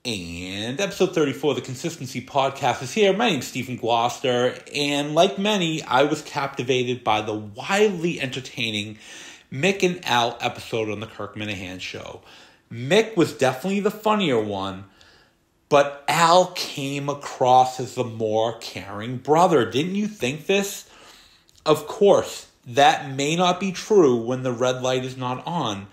And episode 34 of the Consistency Podcast is here. My name's Stephen Glosta, and like many, I was captivated by the wildly entertaining Mick and Al episode on the Kirk Minahan show. Mick was definitely the funnier one, but Al came across as the more caring brother. Didn't you think this? Of course, that may not be true when the red light is not on,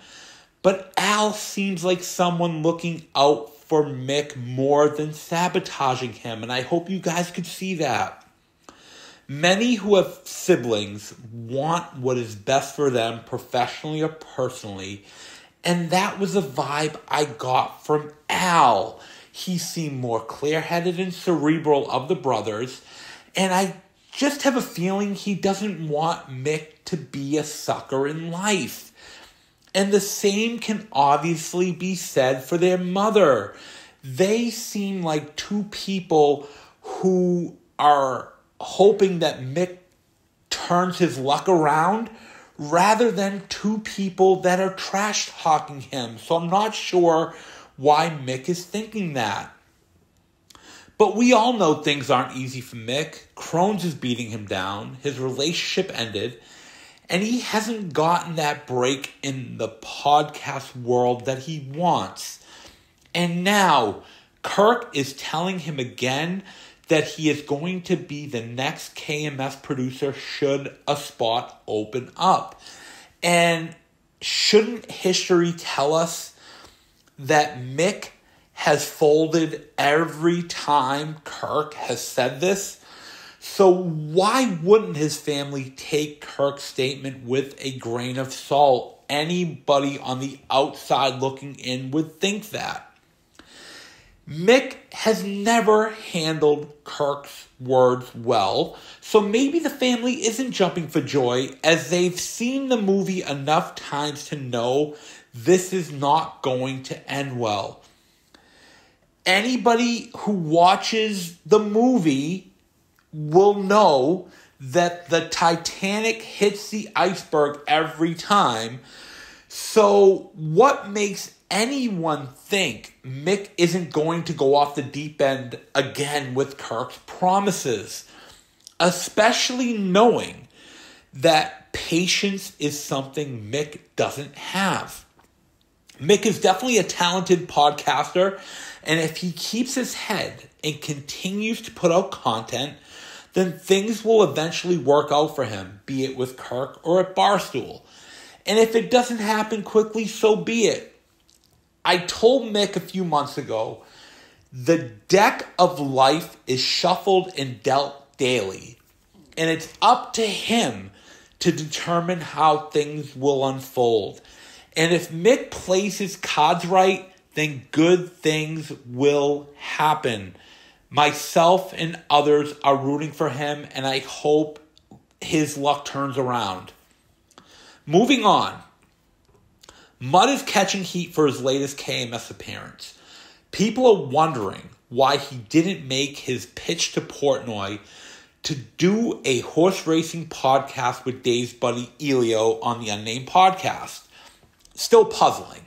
but Al seems like someone looking out for Mick more than sabotaging him, and I hope you guys could see that. Many who have siblings want what is best for them professionally or personally, and that was the vibe I got from Al. He seemed more clear-headed and cerebral of the brothers, and I just have a feeling he doesn't want Mick to be a sucker in life. And the same can obviously be said for their mother. They seem like two people who are hoping that Mick turns his luck around rather than two people that are trash-talking him. So I'm not sure why Mick is thinking that. But we all know things aren't easy for Mick. Crohn's is beating him down. His relationship ended. And he hasn't gotten that break in the podcast world that he wants. And now, Kirk is telling him again that he is going to be the next KMS producer should a spot open up. And shouldn't history tell us that Mick has folded every time Kirk has said this? So why wouldn't his family take Kirk's statement with a grain of salt? Anybody on the outside looking in would think that. Mick has never handled Kirk's words well, so maybe the family isn't jumping for joy as they've seen the movie enough times to know this is not going to end well. Anybody who watches the movie will know that the Titanic hits the iceberg every time. So what makes anyone think Mick isn't going to go off the deep end again with Kirk's promises? Especially knowing that patience is something Mick doesn't have. Mick is definitely a talented podcaster, and if he keeps his head and continues to put out content, then things will eventually work out for him, be it with Kirk or at Barstool. And if it doesn't happen quickly, so be it. I told Mick a few months ago, the deck of life is shuffled and dealt daily, and it's up to him to determine how things will unfold. And if Mick plays his cards right, then good things will happen. Myself and others are rooting for him, and I hope his luck turns around. Moving on. Mudd is catching heat for his latest KMS appearance. People are wondering why he didn't make his pitch to Portnoy to do a horse racing podcast with Dave's buddy Elio on the Unnamed Podcast. Still puzzling.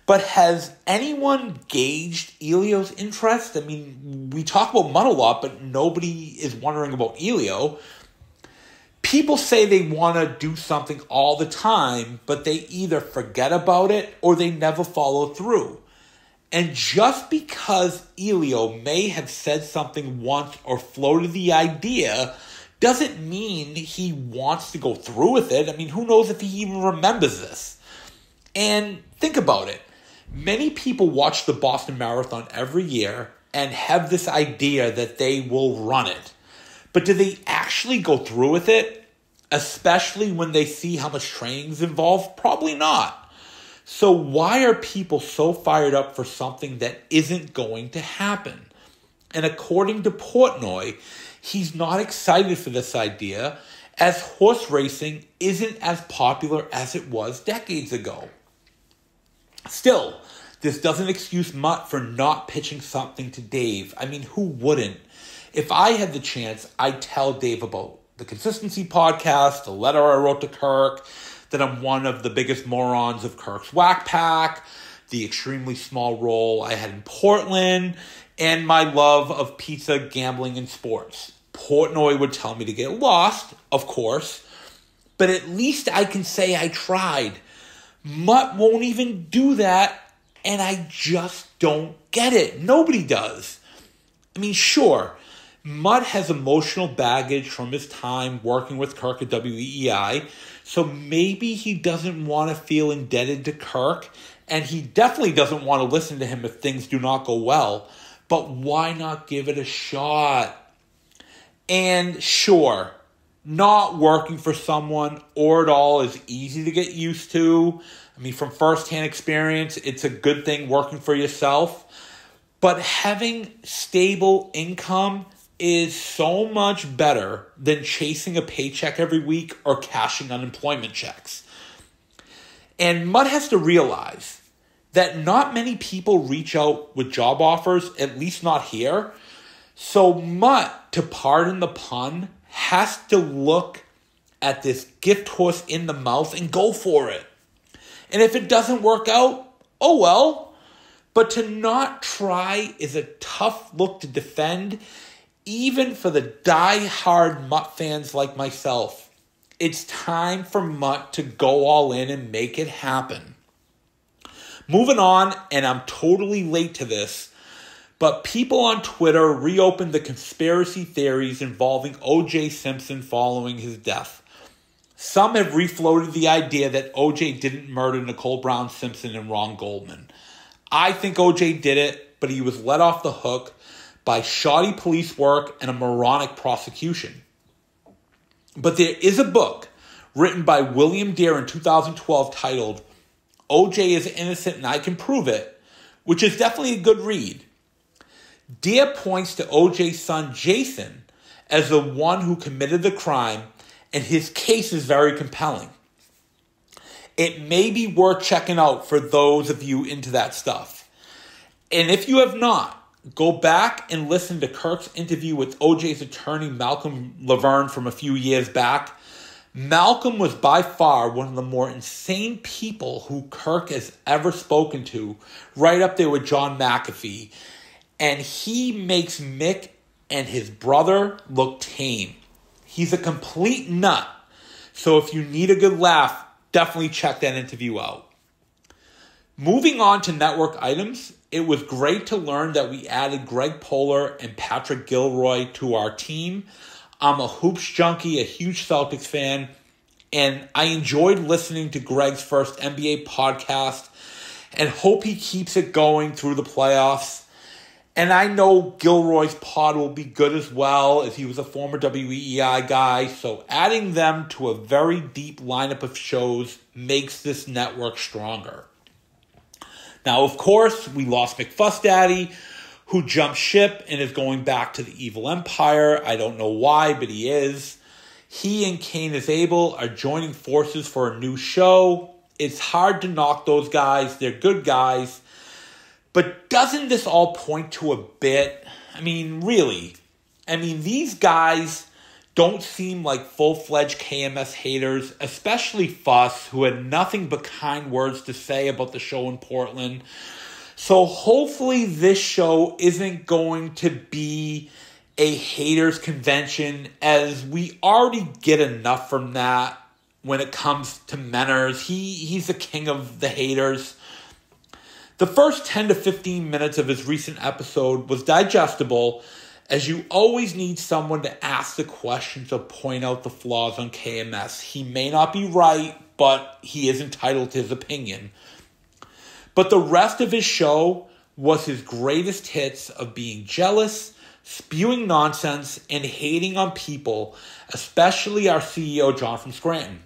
But has anyone gauged Elio's interest? I mean, we talk about Mudd a lot, but nobody is wondering about Elio. People say they want to do something all the time, but they either forget about it or they never follow through. And just because Elio may have said something once or floated the idea doesn't mean he wants to go through with it. I mean, who knows if he even remembers this? And think about it. Many people watch the Boston Marathon every year and have this idea that they will run it. But do they actually go through with it? Especially when they see how much training is involved? Probably not. So why are people so fired up for something that isn't going to happen? And according to Portnoy, he's not excited for this idea as horse racing isn't as popular as it was decades ago. Still, this doesn't excuse Mutt for not pitching something to Dave. I mean, who wouldn't? If I had the chance, I'd tell Dave about the Consistency Podcast, the letter I wrote to Kirk, that I'm one of the biggest morons of Kirk's Whack Pack, the extremely small role I had in Portland, and my love of pizza, gambling, and sports. Portnoy would tell me to get lost, of course, but at least I can say I tried. Mutt won't even do that, and I just don't get it. Nobody does. I mean, sure, Mutt has emotional baggage from his time working with Kirk at WEEI, so maybe he doesn't want to feel indebted to Kirk, and he definitely doesn't want to listen to him if things do not go well, but why not give it a shot? And sure, not working for someone or at all is easy to get used to. I mean, from firsthand experience, it's a good thing working for yourself. But having stable income is so much better than chasing a paycheck every week or cashing unemployment checks. And Mutt has to realize that not many people reach out with job offers, at least not here. So Mutt, to pardon the pun, has to look at this gift horse in the mouth and go for it. And if it doesn't work out, oh well. But to not try is a tough look to defend, even for the die-hard Mutt fans like myself. It's time for Mutt to go all in and make it happen. Moving on, and I'm totally late to this, but people on Twitter reopened the conspiracy theories involving O.J. Simpson following his death. Some have refloated the idea that O.J. didn't murder Nicole Brown Simpson and Ron Goldman. I think O.J. did it, but he was let off the hook by shoddy police work and a moronic prosecution. But there is a book written by William Deere in 2012 titled O.J. is Innocent and I Can Prove It, which is definitely a good read. Deere points to O.J.'s son Jason as the one who committed the crime, and his case is very compelling. It may be worth checking out for those of you into that stuff. And if you have not, go back and listen to Kirk's interview with O.J.'s attorney Malcolm Laverne from a few years back. Malcolm was by far one of the more insane people who Kirk has ever spoken to, right up there with John McAfee. And he makes Mick and his brother look tame. He's a complete nut. So if you need a good laugh, definitely check that interview out. Moving on to network items, it was great to learn that we added Greg Poehler and Patrick Gilroy to our team. I'm a hoops junkie, a huge Celtics fan, and I enjoyed listening to Greg's first NBA podcast and hope he keeps it going through the playoffs. And I know Gilroy's pod will be good as well, as he was a former WEEI guy, so adding them to a very deep lineup of shows makes this network stronger. Now, of course, we lost McFussDaddy, who jumped ship and is going back to the evil empire. I don't know why, but he is. He and Kane is Abel are joining forces for a new show. It's hard to knock those guys. They're good guys. But doesn't this all point to a bit? I mean, really. I mean, these guys don't seem like full-fledged KMS haters, especially Fuss, who had nothing but kind words to say about the show in Portland. So hopefully this show isn't going to be a haters convention, as we already get enough from that when it comes to Menners. He's the king of the haters. The first 10 to 15 minutes of his recent episode was digestible, as you always need someone to ask the questions or point out the flaws on KMS. He may not be right, but he is entitled to his opinion. But the rest of his show was his greatest hits of being jealous, spewing nonsense, and hating on people, especially our CEO, John from Scranton.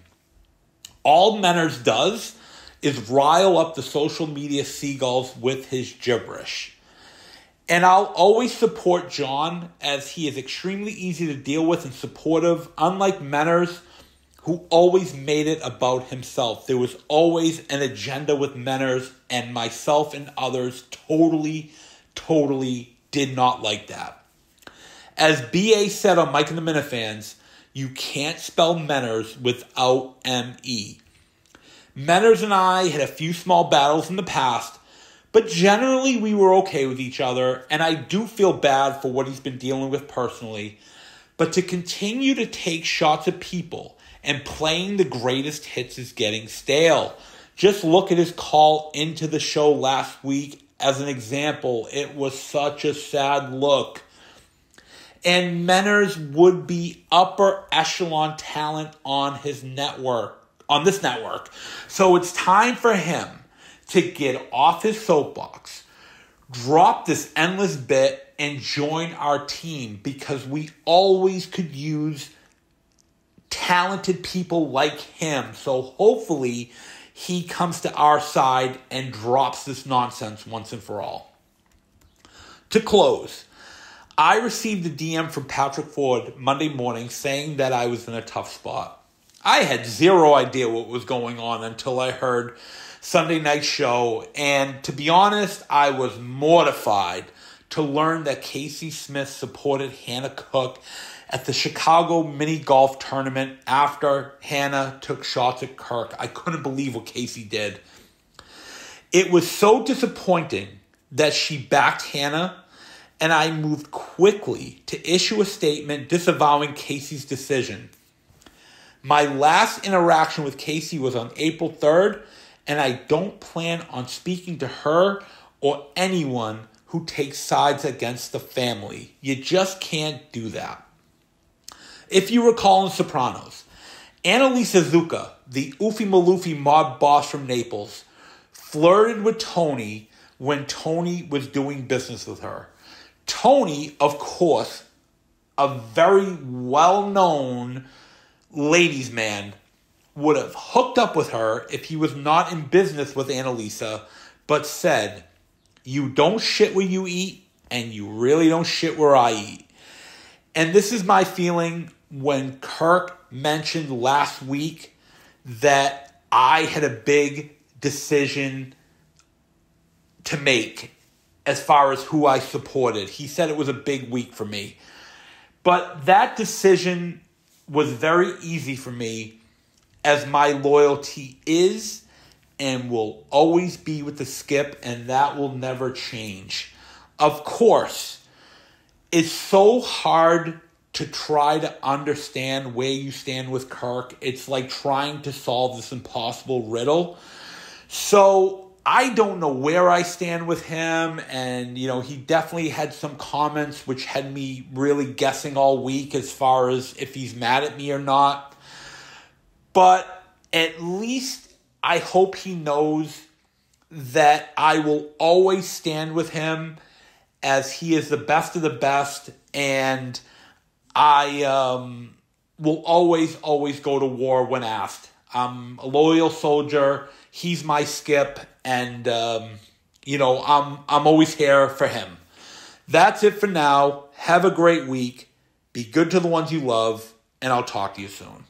All Menners does is rile up the social media seagulls with his gibberish. And I'll always support John, as he is extremely easy to deal with and supportive, unlike Menners, who always made it about himself. There was always an agenda with Menners, and myself and others totally did not like that. As B.A. said on Mike and the Minifans, you can't spell Menners without M-E. Menners and I had a few small battles in the past, But generally, we were okay with each other, and I do feel bad for what he's been dealing with personally. But to continue to take shots at people and playing the greatest hits is getting stale. Just look at his call into the show last week as an example. It was such a sad look. And Menners would be upper echelon talent on this network. So it's time for him to get off his soapbox, drop this endless bit, and join our team, because we always could use talented people like him. So hopefully he comes to our side and drops this nonsense once and for all. To close, I received a DM from Patrick Ford Monday morning saying that I was in a tough spot. I had zero idea what was going on until I heard Sunday night's show, and to be honest, I was mortified to learn that Casey Smith supported Hannah Cook at the Chicago mini golf tournament after Hannah took shots at Kirk. I couldn't believe what Casey did. It was so disappointing that she backed Hannah, and I moved quickly to issue a statement disavowing Casey's decision. My last interaction with Casey was on April 3rd, and I don't plan on speaking to her or anyone who takes sides against the family. You just can't do that. If you recall in Sopranos, Annalisa Zucca, the Oofy Maloofi mob boss from Naples, flirted with Tony when Tony was doing business with her. Tony, of course, a very well-known ladies' man, would have hooked up with her if he was not in business with Annalisa, but said, "You don't shit where you eat, and you really don't shit where I eat." And this is my feeling when Kirk mentioned last week that I had a big decision to make as far as who I supported. He said it was a big week for me. But that decision was very easy for me, as my loyalty is and will always be with the Skip, and that will never change. Of course, it's so hard to try to understand where you stand with Kirk. It's like trying to solve this impossible riddle. So I don't know where I stand with him, and he definitely had some comments which had me really guessing all week as far as if he's mad at me or not. But at least I hope he knows that I will always stand with him, as he is the best of the best, and I will always go to war when asked. I'm a loyal soldier. He's my Skip, and I'm always here for him. That's it for now. Have a great week. Be good to the ones you love, and I'll talk to you soon.